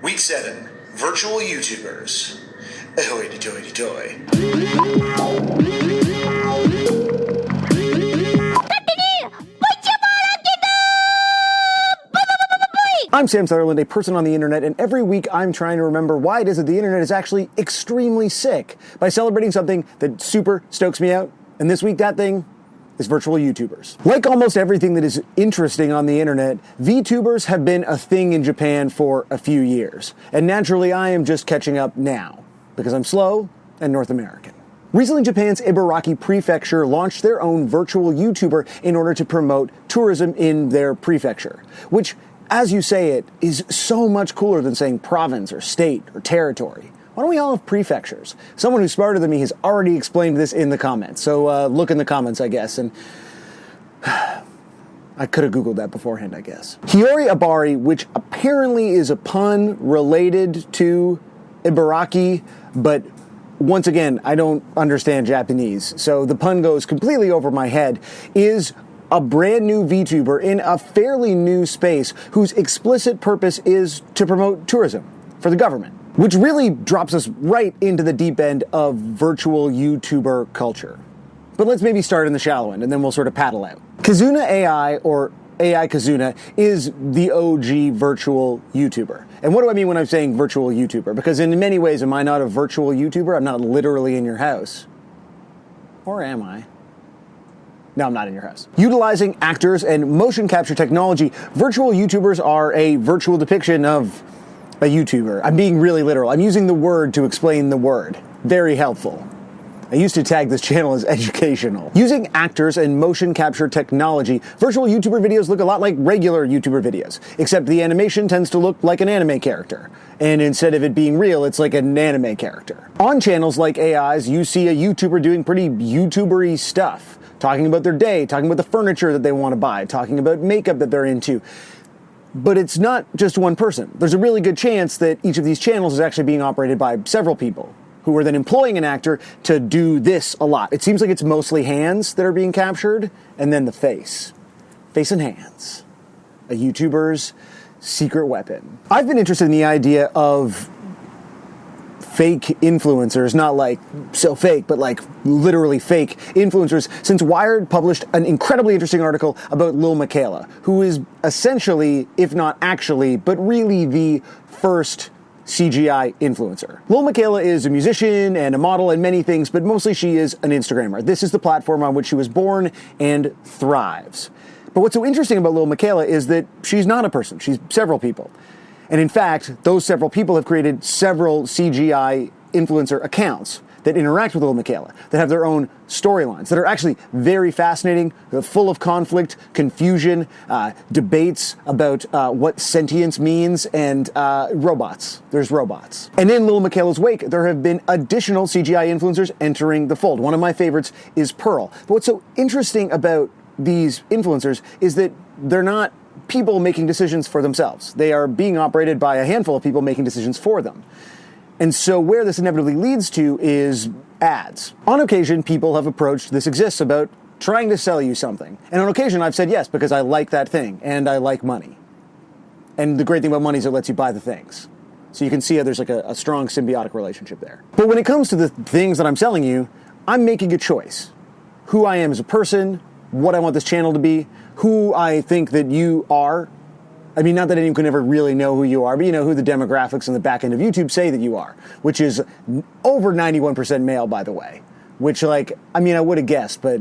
Week 7, Virtual YouTubers. Ahoity toity toy. I'm Sam Sutherland, a person on the internet, and every week I'm trying to remember why it is that the internet is actually extremely sick by celebrating something that super stokes me out. And this week that thing is virtual YouTubers. Like almost everything that is interesting on the internet, VTubers have been a thing in Japan for a few years. And naturally I am just catching up now, because I'm slow and North American. Recently, Japan's Ibaraki Prefecture launched their own virtual YouTuber in order to promote tourism in their prefecture, which, as you say it, is so much cooler than saying province or state or territory. Why don't we all have prefectures? Someone who's smarter than me has already explained this in the comments, so look in the comments, I guess, and I could have Googled that beforehand, I guess. Hiyori Abari, which apparently is a pun related to Ibaraki, but once again, I don't understand Japanese, so the pun goes completely over my head, is a brand new VTuber in a fairly new space whose explicit purpose is to promote tourism for the government, which really drops us right into the deep end of virtual YouTuber culture. But let's maybe start in the shallow end and then we'll sort of paddle out. Kazuna AI, or AI Kazuna, is the OG virtual YouTuber. And what do I mean when I'm saying virtual YouTuber? Because in many ways, am I not a virtual YouTuber? I'm not literally in your house. Or am I? No, I'm not in your house. Utilizing actors and motion capture technology, virtual YouTubers are a virtual depiction of a YouTuber. I'm being really literal. I'm using the word to explain the word. Very helpful. I used to tag this channel as educational. Using actors and motion capture technology, virtual YouTuber videos look a lot like regular YouTuber videos, except the animation tends to look like an anime character. And instead of it being real, it's like an anime character. On channels like AI's, you see a YouTuber doing pretty YouTuber-y stuff, talking about their day, talking about the furniture that they want to buy, talking about makeup that they're into. But it's not just one person. There's a really good chance that each of these channels is actually being operated by several people who are then employing an actor to do this a lot. It seems like it's mostly hands that are being captured, and then the face. Face and hands. A YouTuber's secret weapon. I've been interested in the idea of fake influencers, not like so fake, but like literally fake influencers, since Wired published an incredibly interesting article about Lil Miquela, who is essentially, if not actually, but really the first CGI influencer. Lil Miquela is a musician and a model and many things, but mostly she is an Instagrammer. This is the platform on which she was born and thrives. But what's so interesting about Lil Miquela is that she's not a person, she's several people. And in fact, those several people have created several CGI influencer accounts that interact with Lil Miquela, that have their own storylines, that are actually very fascinating, full of conflict, confusion, debates about what sentience means, and robots. There's robots. And in Lil Miquela's wake, there have been additional CGI influencers entering the fold. One of my favorites is Pearl. But what's so interesting about these influencers is that they're not people making decisions for themselves. They are being operated by a handful of people making decisions for them. And so where this inevitably leads to is ads. On occasion, people have approached This Exists about trying to sell you something. And on occasion, I've said yes, because I like that thing, and I like money. And the great thing about money is it lets you buy the things. So you can see how there's like a strong symbiotic relationship there. But when it comes to the things that I'm selling you, I'm making a choice. Who I am as a person, what I want this channel to be, who I think that you are. I mean, not that anyone can ever really know who you are, but you know who the demographics on the back end of YouTube say that you are, which is over 91% male, by the way. Which, like, I mean, I would have guessed, but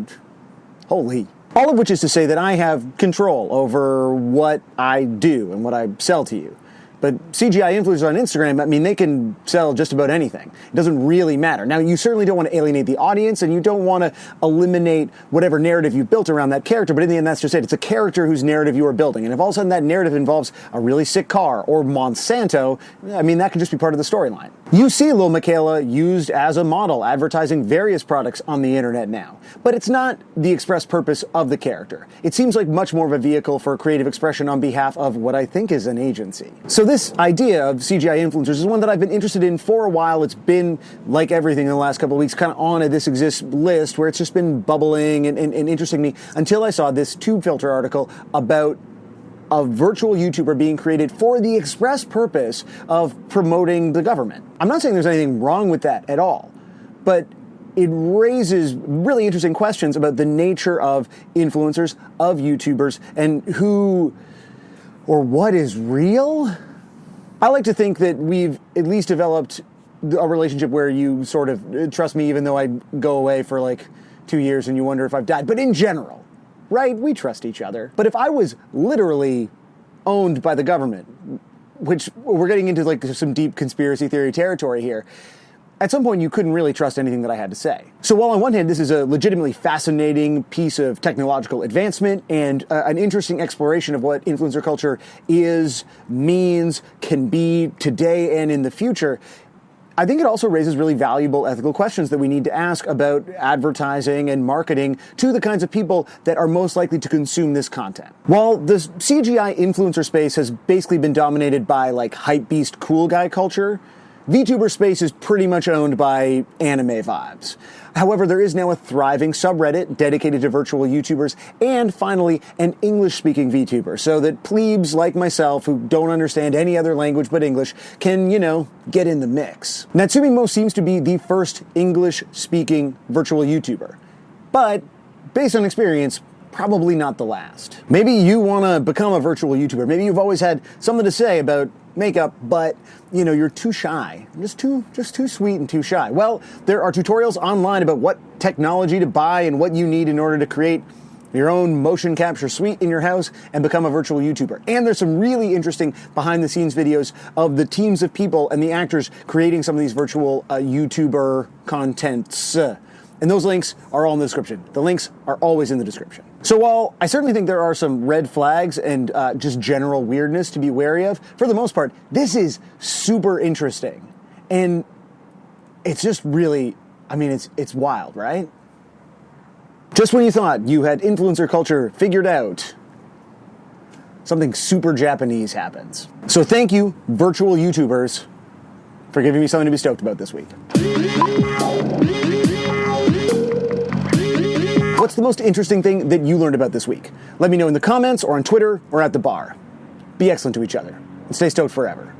holy. All of which is to say that I have control over what I do and what I sell to you. But CGI influencers on Instagram, I mean, they can sell just about anything. It doesn't really matter. Now, you certainly don't want to alienate the audience, and you don't want to eliminate whatever narrative you've built around that character, but in the end, that's just it. It's a character whose narrative you are building. And if all of a sudden that narrative involves a really sick car or Monsanto, I mean, that can just be part of the storyline. You see Lil Miquela used as a model, advertising various products on the internet now. But it's not the express purpose of the character. It seems like much more of a vehicle for creative expression on behalf of what I think is an agency. So this idea of CGI influencers is one that I've been interested in for a while. It's been, like everything in the last couple of weeks, kind of on a This Exists list where it's just been bubbling and interesting me until I saw this Tube Filter article about a virtual YouTuber being created for the express purpose of promoting the government. I'm not saying there's anything wrong with that at all, but it raises really interesting questions about the nature of influencers, of YouTubers, and who or what is real. I like to think that we've at least developed a relationship where you sort of trust me even though I go away for like 2 years and you wonder if I've died. But in general, right, we trust each other. But if I was literally owned by the government, which we're getting into like some deep conspiracy theory territory here, at some point you couldn't really trust anything that I had to say. So while on one hand this is a legitimately fascinating piece of technological advancement and an interesting exploration of what influencer culture is, means, can be today and in the future, I think it also raises really valuable ethical questions that we need to ask about advertising and marketing to the kinds of people that are most likely to consume this content. While the CGI influencer space has basically been dominated by like hypebeast cool guy culture, VTuber space is pretty much owned by anime vibes. However, there is now a thriving subreddit dedicated to virtual YouTubers and finally an English-speaking VTuber so that plebes like myself who don't understand any other language but English can, get in the mix. Natsumi Mo seems to be the first English-speaking virtual YouTuber, but based on experience, probably not the last. Maybe you want to become a virtual YouTuber. Maybe you've always had something to say about makeup, but you're too shy, just too sweet and too shy. Well, there are tutorials online about what technology to buy and what you need in order to create your own motion capture suite in your house and become a virtual YouTuber. And there's some really interesting behind the scenes videos of the teams of people and the actors creating some of these virtual YouTuber contents. And those links are all in the description. The links are always in the description. So while I certainly think there are some red flags and just general weirdness to be wary of, for the most part, this is super interesting. And it's just really, it's wild, right? Just when you thought you had influencer culture figured out, something super Japanese happens. So thank you, virtual YouTubers, for giving me something to be stoked about this week. What's the most interesting thing that you learned about this week? Let me know in the comments or on Twitter or at the bar. Be excellent to each other and stay stoked forever.